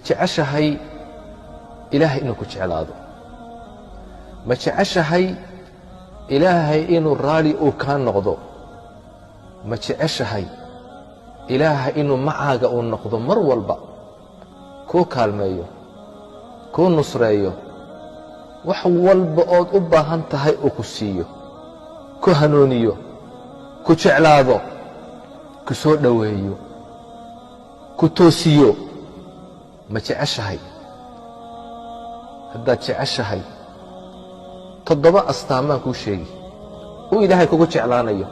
jeceshahay ilaahay inuu ku jeclaado ma jeceshahay ilaahay inuu raali uu kaa noqdo ma jeceshahay ilaahay inuu macaaga uu noqdo mar walba kuu kaalmeeyo kuu nusreeyo wax walba ood u baahan tahay uu ku siiyo ku hanuuniyo ku jeclaado ku soo dhoweeyo ku toosiyo ma jeceshahay haddaad jeceshahay 7 astaamaan kuu sheegi uu ilaahay kugu jeclaanayo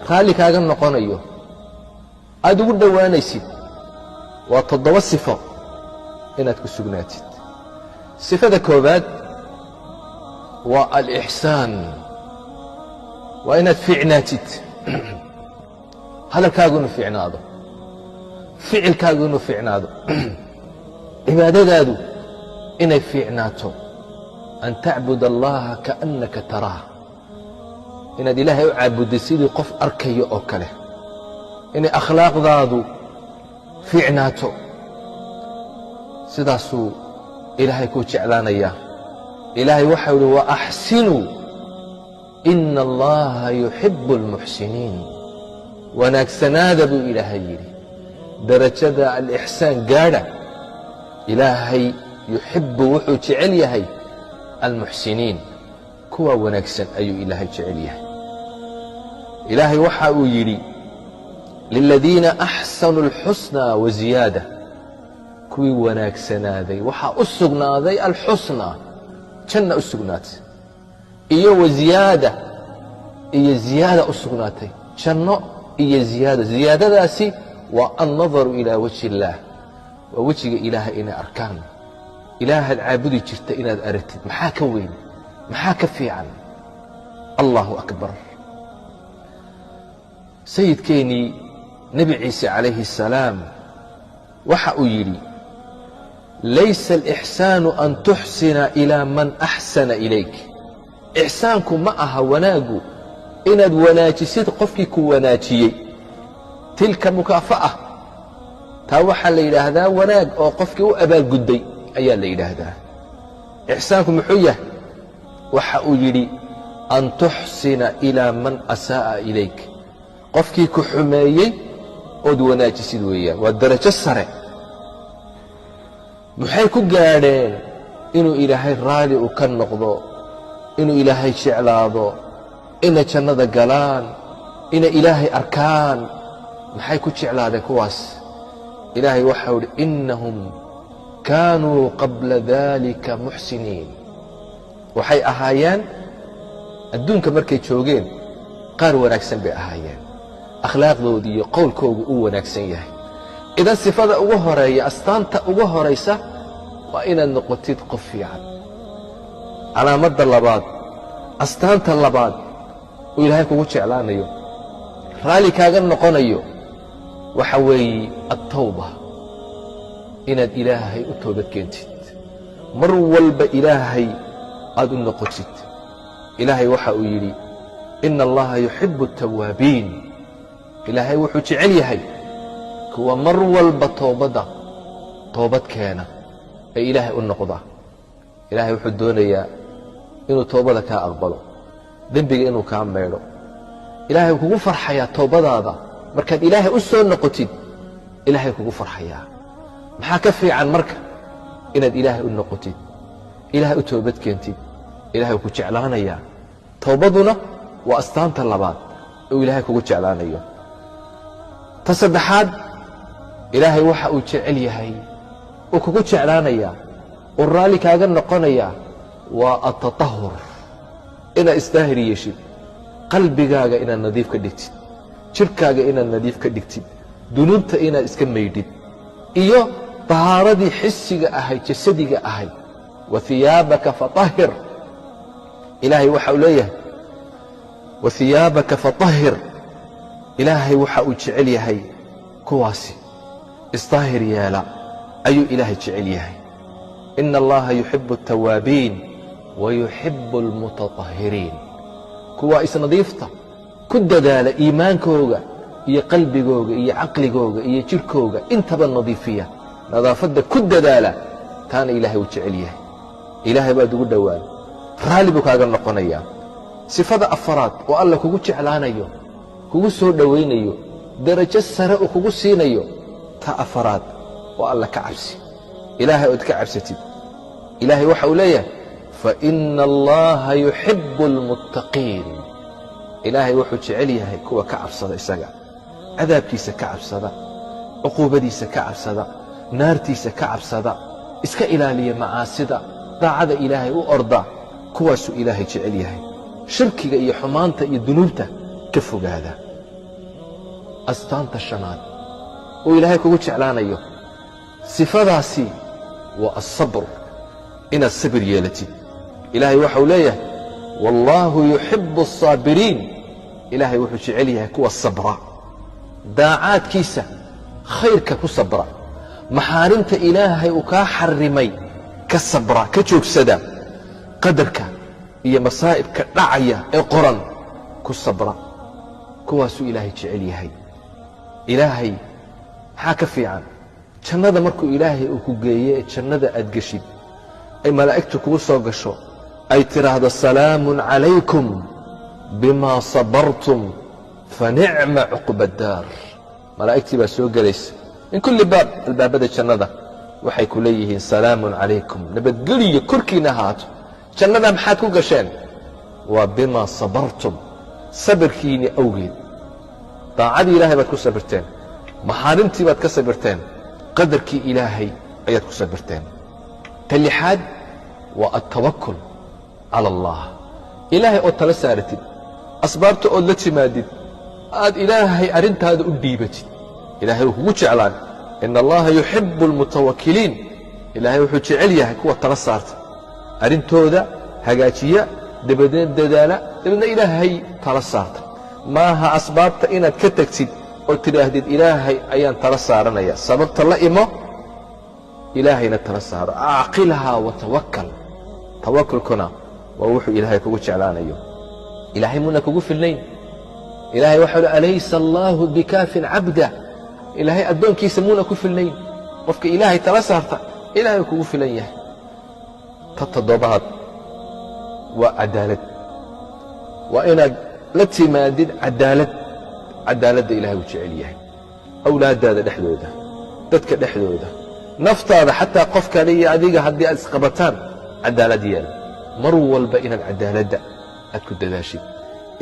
raalli kaaga noqonayo aad ugu dhowaanaysid waa 7 sifo inaad ku sugnaatid sifada koobaad waa alixsaan waa inaad fiicnaatid hadalkaagu inuu fiicnaado ficilkaagu inuu fiicnaado cibaadadaadu inay fiicnaato an tacbud allaha kaannaka taraah inaad ilaahay u caabudday sidii qof arkayo oo kale inay akhlaaqdaadu fiicnaato sidaasuu ilaahay kuu jeclaanayaa ilaahay waxau ihi waaxsinuu ina allaha yuxibu almuxsiniin wanaagsanaada buu ilaahay yidhi darajada alixsaan gaadha ilaahay yuxibu wuxuu jecel yahay almuxsiniin kuwa wanaagsan ayuu ilaahay jecel yahay ilaahay waxa uu yidhi liladiina axsanuu alxusnaa waziyaada kuwii wanaagsanaaday waxaa u sugnaaday alxusnaa janna u sugnaatay iyo waziyaada iyo ziyaada u sugnaatay janno iyo ziyaada ziyaadadaasi waa annadaru ilaa wajhi illaah waa wejiga ilaahay inay arkaan ilaahaad caabudi jirta inaad aragtid maxaa ka weyn maxaa ka fiican allahu akbar sayidkeennii nebi ciise calayhi الsalaam waxa uu yidhi laysa alixsaanu an tuxsina ilaa man axsana ilayk ixsaanku ma aha wanaaggu inaad wanaajisid qofkii ku wanaajiyey tilka mukaafa'a taa waxaa la yidhaahdaa wanaag oo qofkii u abaalgudday ayaa la yidhaahdaa ixsaanku muxuu yahay waxa uu yidhi an tuxsina ilaa man asaa'a ilayk qofkii ku xumeeyey ood wanaajisid weeyaan waa darajo sare maxay ku gaadheen inuu ilaahay raali uu ka noqdo inuu ilaahay jeclaado inay jannada galaan inay ilaahay arkaan maxay ku jeclaadeen kuwaas ilaahay waxau idhi innahum kaanuu qabla dalika muxsiniin waxay ahaayeen adduunka markay joogeen qaar wanaagsan bay ahaayeen akhlaaqdooda iyo qowlkoogu uu wanaagsan yahay idan sifada ugu horeeya astaanta ugu horaysa waa inaad noqotid qof fiican calaamadda labaad astaanta labaad uu ilaahay kugu jeclaanayo raalli kaaga noqonayo waxa weeye attawba inaad ilaahay u toobad keentid mar walba ilaahay aad u noqotid ilaahay waxa uu yidhi ina allaha yuxibu الtawaabiin ilaahay wuxuu jecel yahay kuwa mar walba toobad keena ee ilaahay u noqda ilaahay wuxuu doonayaa inuu toobada kaa aqbalo dembiga inuu kaa maydho ilaahay kugu farxayaa toobadaada markaad ilaahay u soo noqotid ilaahay kugu farxayaa maxaa ka fiican marka inaad ilaahay u noqotid ilaahay u toobad keentid ilaahay ku jeclaanayaa toobaduna waa astaanta labaad oo ilaahay kugu jeclaanayo ta saddexaad ilaahay waxa uu jecel yahay uu kugu jeclaanayaa uu raalli kaaga noqonayaa waa atatahur inaad isdaahir yeeshid qalbigaaga inaad nadiif ka dhigtid jirkaaga inaad nadiif ka dhigtid dunuubta inaad iska maydhid iyo tahaaradii xisiga ahayd jasadiga ahayd wa hiyaabaka fatahhir ilaahay waxa uu leeyahay wa hiyaabaka fatahhir ilaahay waxa uu jecel yahay kuwaasi isdaahir yeela ayuu ilaahay jecel yahay ina allaha yuxibu الtawaabiin wayuxibu اlmutatahhiriin kuwa isnadiifta ku dadaala iimaankooga iyo qalbigooga iyo caqligooga iyo jirkooga intaba nadiifiya nadaafadda ku dadaala taana ilaahay uu jecel yahay ilaahay baad ugu dhowaan raalli buu kaaga noqonayaa sifada afaraad oo alla kugu jeclaanayo kugu soo dhowaynayo darajo sare uu kugu siinayo ta afaraad oo alla ka cabsi ilaahay ood ka cabsatid ilaahay waxa uu leeyahay faina allaha yuxibu almuttaqiin ilaahay wuxuu jecel yahay kuwa ka cabsada isaga cadaabkiisa ka cabsada cuquubadiisa ka cabsada naartiisa ka cabsada iska ilaaliya macaasida daacada ilaahay u orda kuwaasuu ilaahay jecel yahay shirkiga iyo xumaanta iyo dunuubta ka fogaada astaanta shanaad uu ilaahay kugu jeclaanayo sifadaasi waa asabr inaad sabir yeelatid ilaahay waxau leeyahay wallaahu yuxibu الصaabiriin ilaahay wuxuu jecel yahay kuwa sabra daacaadkiisa khayrka ku sabra maxaarimta ilaahay uu kaa xarimay ka sabra ka joogsada qadarka iyo masaa'ibka dhacaya ee qoran ku sabra kuwaasuu ilaahay jecel yahay ilaahay maxaa ka fiican jannada markuu ilaahay uu ku geeye ee jannada aad geshid ay malaa'igtu kugu soo gasho ay tidhaahdo salaamun calaykum bimaa sabartum fanicma cuqba addaar malaa'igtii baa soo gelaysa min kulli baab albaabada jannada waxay ku leeyihiin salaamun calaykum nabadgeliyo korkiina ahaato jannada maxaad ku gasheen waa bimaa sabartum sabirkiinni awgeed daacadii ilaahay baad ku sabirteen maxaarimtii baad ka sabirteen qadarkii ilaahay ayaad ku sabirteen ta lixaad waa altawakul cala allah ilaahay ood tala saaratid asbaabta ood la timaadid aad ilaahay arrintaada u dhiibatid ilaahay wuu kugu jeclaan ina allaha yuxibu almutawakiliin ilaahay wuxuu jecel yahay kuwa tala saarta arrintooda hagaajiya dabadeed dadaala dabeedna ilaahay tala saarta maaha asbaabta inaad ka tegtid oo tidhaahdid ilaahay ayaan tala saaranaya sababta la imo ilaahayna tala saaro acqilhaa watawakal tawakulkuna waa wuxuu ilaahay kugu jeclaanayo ilaahay muna kugu filnayn ilaahay waxau hi alaysa allaahu bikaafin cabda ilaahay addoonkiisa muuna ku filnayn qofka ilaahay tala saarta ilaahay kugu filan yahay ta toddobaad waa cadaalad waa inaad la timaadid cadaaladda ilahay uu jecel yahay awlaaddaada dhexdooda dadka dhexdooda naftaada xataa qof kale iyo adiga haddii aad isqabataan cadaalad yeel mar walba inaad cadaaladda aad ku dadaashid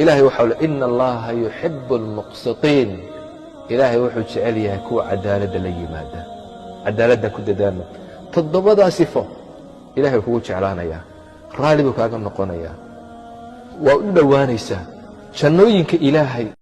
ilaahay waxau le ina allaha yuxibu almuqsitiin ilaahay wuxuu jecel yahay kuwa cadaaladda la yimaada cadaaladdan ku dadaalno toddobadaa sifo ilahay wuu kugu jeclaanayaa raalli buu kaaga noqonayaa waa u dhowaanaysaa jannooyinka ilaahay